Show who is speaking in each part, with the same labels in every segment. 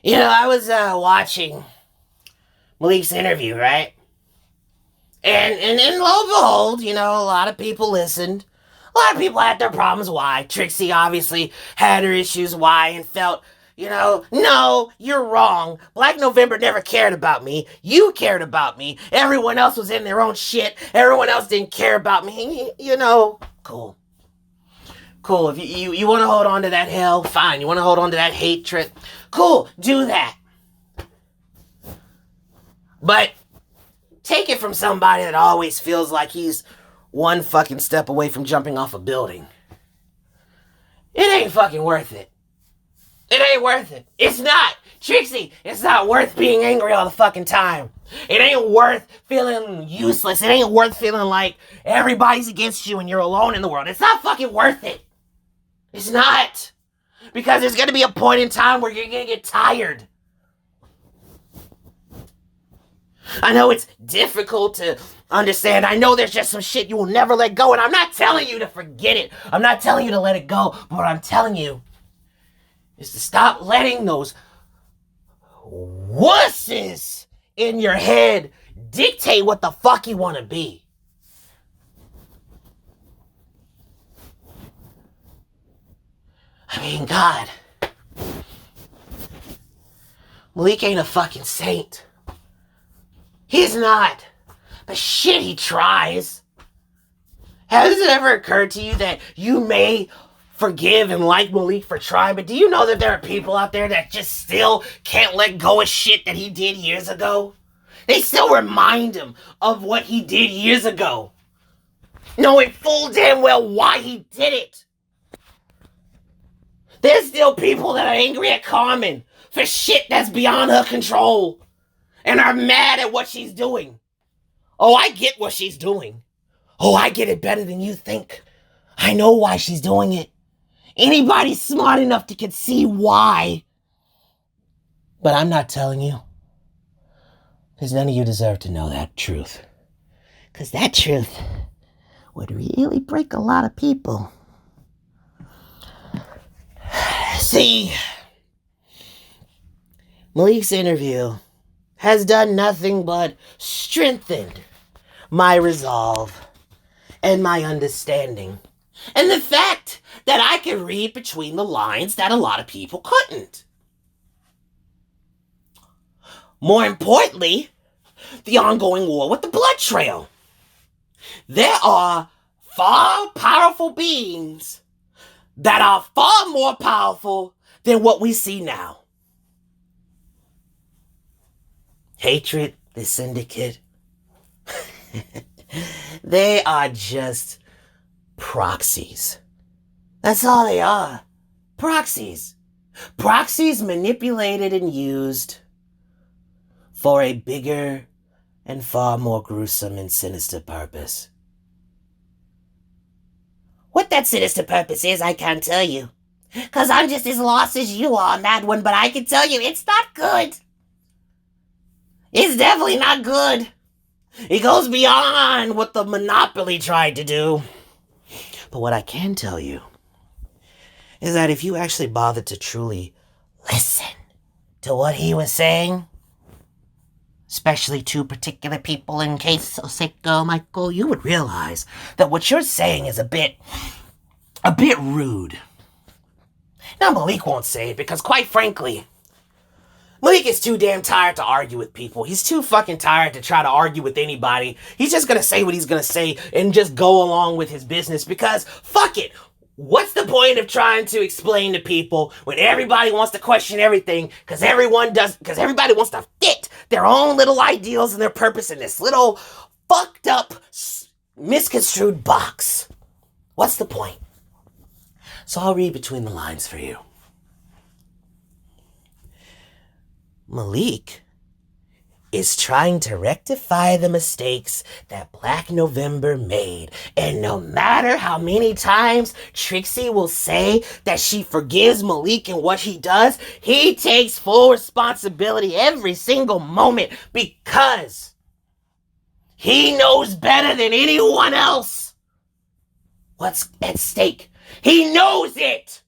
Speaker 1: I was watching Malik's interview, right? And lo and behold, a lot of people listened. A lot of people had their problems. Why? Trixie obviously had her issues. Why? And felt, no, you're wrong. Black November never cared about me. You cared about me. Everyone else was in their own shit. Everyone else didn't care about me. Cool. Cool. If you want to hold on to that hell, fine. You want to hold on to that hatred, cool. Do that. But take it from somebody that always feels like he's one fucking step away from jumping off a building. It ain't fucking worth it. It ain't worth it. It's not. Trixie, it's not worth being angry all the fucking time. It ain't worth feeling useless. It ain't worth feeling like everybody's against you and you're alone in the world. It's not fucking worth it. It's not. Because there's gonna be a point in time where you're gonna get tired. I know it's difficult to understand. I know there's just some shit you will never let go, and I'm not telling you to forget it. I'm not telling you to let it go, but what I'm telling you is to stop letting those wusses in your head dictate what the fuck you want to be. I mean, God. Malik ain't a fucking saint. He's not. But shit, he tries. Has it ever occurred to you that you may forgive and like Malik for trying, but do you know that there are people out there that just still can't let go of shit that he did years ago? They still remind him of what he did years ago, knowing full damn well why he did it. There's still people that are angry at Carmen for shit that's beyond her control and are mad at what she's doing. Oh, I get what she's doing. Oh, I get it better than you think. I know why she's doing it. Anybody smart enough to can see why. But I'm not telling you. Because none of you deserve to know that truth. Because that truth would really break a lot of people. See, Malik's interview has done nothing but strengthened my resolve and my understanding. And the fact that I can read between the lines that a lot of people couldn't. More importantly, the ongoing war with the blood trail. There are far powerful beings that are far more powerful than what we see now. Hatred, the syndicate, they are just proxies. That's all they are. Proxies. Proxies manipulated and used for a bigger and far more gruesome and sinister purpose. What that sinister purpose is, I can't tell you. Because I'm just as lost as you are on that one, but I can tell you it's not good. It's definitely not good. It goes beyond what the Monopoly tried to do. But what I can tell you is that if you actually bothered to truly listen to what he was saying, especially to particular people in case Oseko, Michael, you would realize that what you're saying is a bit rude. Now, Malik won't say it because, quite frankly, Malik is too damn tired to argue with people. He's too fucking tired to try to argue with anybody. He's just gonna say what he's gonna say and just go along with his business because, fuck it. What's the point of trying to explain to people when everybody wants to question everything because everybody wants to fit their own little ideals and their purpose in this little fucked up, misconstrued box? What's the point? So I'll read between the lines for you. Malik is trying to rectify the mistakes that Black November made. And no matter how many times Trixie will say that she forgives Malik and what he does, he takes full responsibility every single moment because he knows better than anyone else what's at stake. He knows it.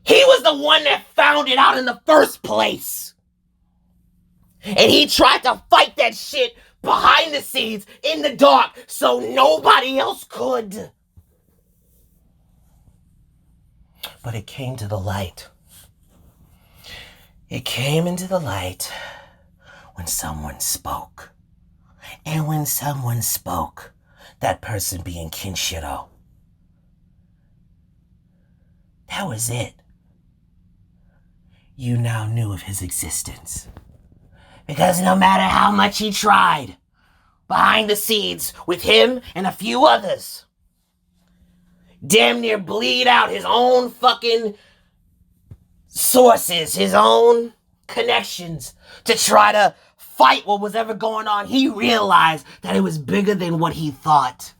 Speaker 1: He was the one that found it out in the first place. And he tried to fight that shit behind the scenes in the dark so nobody else could. But it came to the light. It came into the light when someone spoke. And when someone spoke, that person being Kenshiro, that was it. You now knew of his existence. Because no matter how much he tried, behind the scenes with him and a few others, damn near bleed out his own fucking sources, his own connections to try to fight what was ever going on, he realized that it was bigger than what he thought.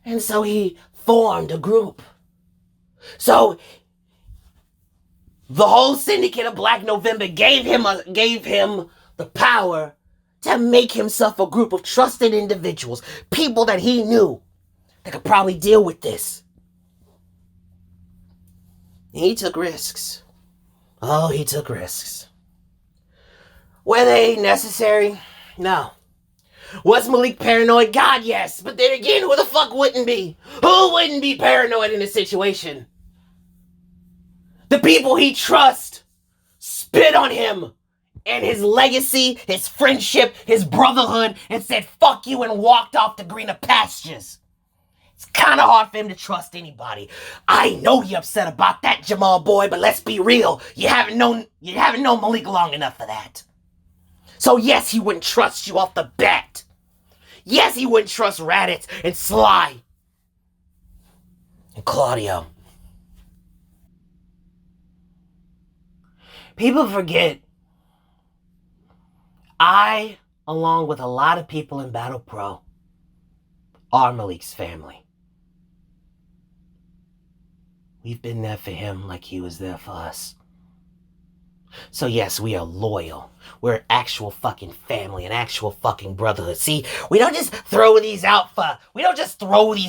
Speaker 1: And so he formed a group. So the whole syndicate of Black November gave him the power to make himself a group of trusted individuals, people that he knew that could probably deal with this. And he took risks. Oh, he took risks. Were they necessary? No. Was Malik paranoid? God, yes. But then again, who the fuck wouldn't be? Who wouldn't be paranoid in this situation? The people he trusts spit on him and his legacy, his friendship, his brotherhood, and said, fuck you, and walked off to greener pastures. It's kind of hard for him to trust anybody. I know you're upset about that, Jamal boy, but let's be real. You haven't known Malik long enough for that. So yes, he wouldn't trust you off the bat. Yes, he wouldn't trust Raditz and Sly and Claudio. People forget I, along with a lot of people in Battle Pro, are Malik's family. We've been there for him like he was there for us. So yes, we are loyal. We're actual fucking family, an actual fucking brotherhood. See, we don't just throw these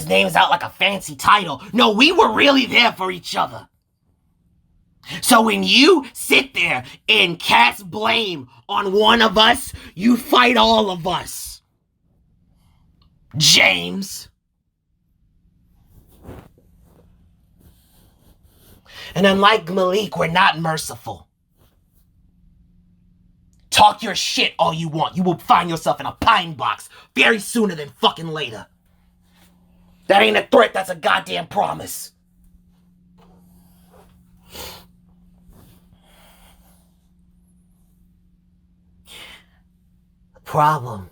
Speaker 1: names out like a fancy title. No, we were really there for each other. So when you sit there and cast blame on one of us, you fight all of us. James. And unlike Malik, we're not merciful. Talk your shit all you want. You will find yourself in a pine box very sooner than fucking later. That ain't a threat, that's a goddamn promise. The problem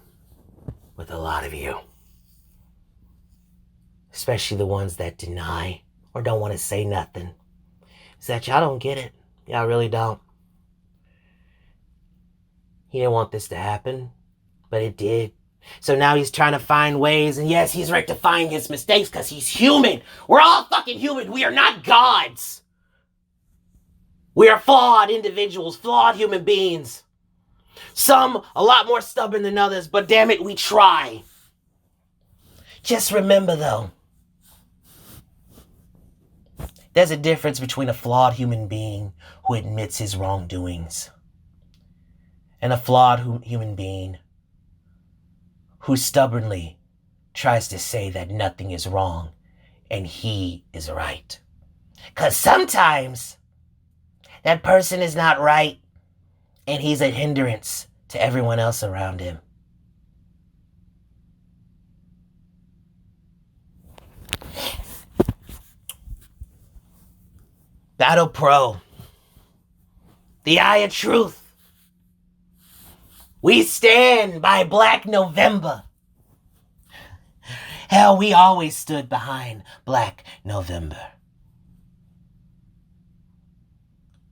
Speaker 1: with a lot of you, especially the ones that deny or don't want to say nothing, is that y'all don't get it. Y'all really don't. He didn't want this to happen, but it did. So now he's trying to find ways, and yes, he's rectifying his mistakes because he's human. We're all fucking human. We are not gods. We are flawed individuals, flawed human beings. Some a lot more stubborn than others, but damn it, we try. Just remember though, there's a difference between a flawed human being who admits his wrongdoings and a flawed human being who stubbornly tries to say that nothing is wrong and he is right. Because sometimes that person is not right and he's a hindrance to everyone else around him. Battle Pro. The Eye of Truth. We stand by Black November. Hell, we always stood behind Black November.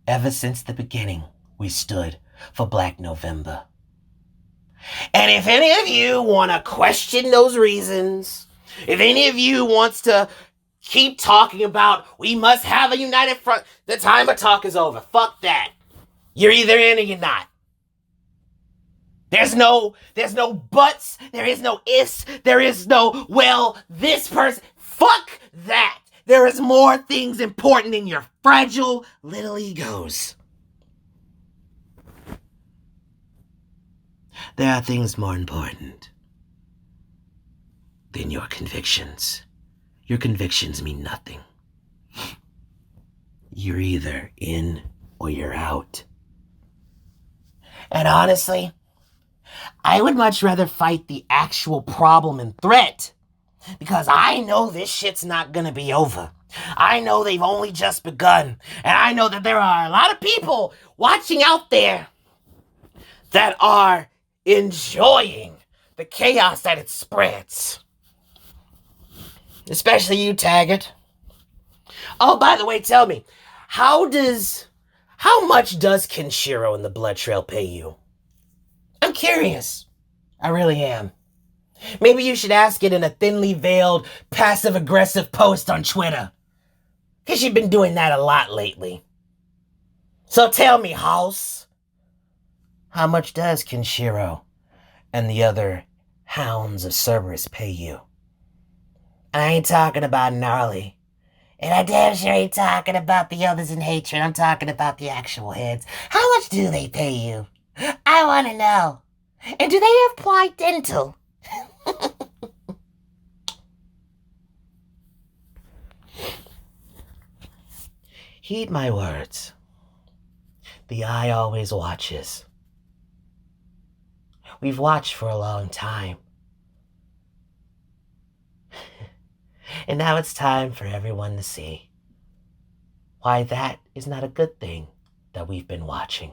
Speaker 1: Ever since the beginning, we stood for Black November. And if any of you want to question those reasons, if any of you wants to keep talking about we must have a united front, the time of talk is over. Fuck that. You're either in or you're not. There's no buts, there is no ifs, there is no, well, this person. Fuck that. There is more things important than your fragile little egos. There are things more important than your convictions. Your convictions mean nothing. You're either in or you're out. And honestly, I would much rather fight the actual problem and threat, because I know this shit's not gonna be over. I know they've only just begun. And I know that there are a lot of people watching out there that are enjoying the chaos that it spreads. Especially you, Taggart. Oh, by the way, tell me, how much does Kenshiro and the Blood Trail pay you? I'm curious. I really am. Maybe you should ask it in a thinly veiled, passive-aggressive post on Twitter. Because you've been doing that a lot lately. So tell me, House, how much does Kenshiro and the other hounds of Cerberus pay you? I ain't talking about Gnarly. And I damn sure ain't talking about the others in Hatred. I'm talking about the actual heads. How much do they pay you? I want to know. And do they apply dental? Heed my words. The eye always watches. We've watched for a long time. And now it's time for everyone to see why that is not a good thing that we've been watching.